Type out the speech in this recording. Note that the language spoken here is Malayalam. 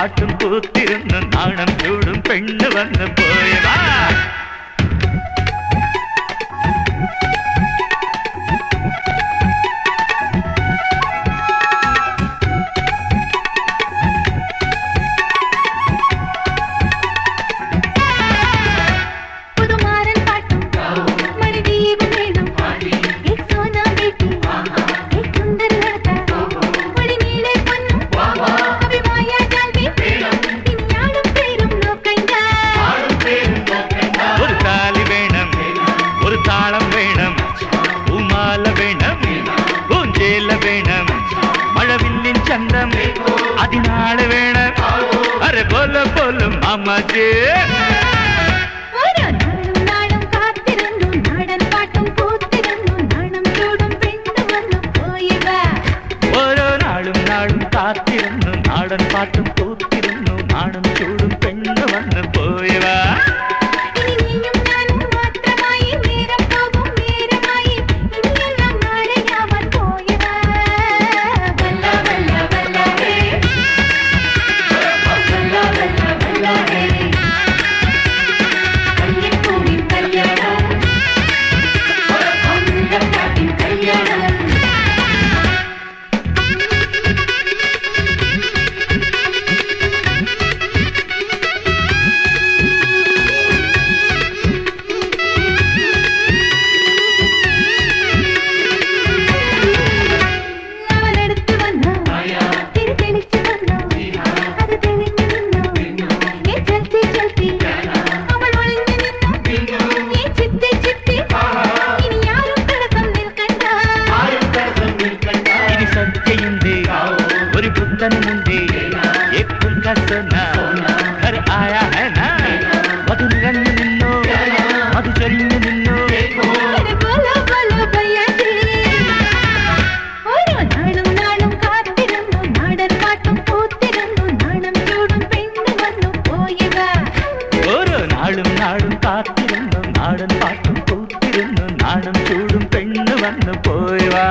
പാട്ടും പൂത്തിരുന്നു നാണം ചൂടും പെണ്ണ് വന്ന് പോയവാ താളം വേണം പൂമാല വേണം പൂഞ്ചേല വേണം മഴവില്ലിൻ ചന്തം അതിനാള് വേണം അരെ പോലെ പോലും മാമാജി ഓരോ നാളും നാളും കാത്തിരുന്നു നാടൻ പാട്ടും പൂത്തിരുന്നു നാണം ചൂടും പെണ്ണ് വന്ന് പോയവാ ഒരു പുത്തനുമുണ്ട് എപ്പോൾ കസന घर आया है ना മധു നിറഞ്ഞു നിന്നോ മധു ചൊരിഞ്ഞു നിന്നോ ഓരോ നാളും നാളും കാത്തിരുന്നു നാടൻ പാട്ടും പൂത്തിരുന്നു നാണം ചൂടും പെണ്ണ് വന്നു പോയവാ ഓരോ നാളും നാളും കാത്തിരുന്നു നാടൻ പാട്ടും പൂത്തിരുന്നു നാണം ചൂടും പെണ്ണ് വന്നു പോയവാ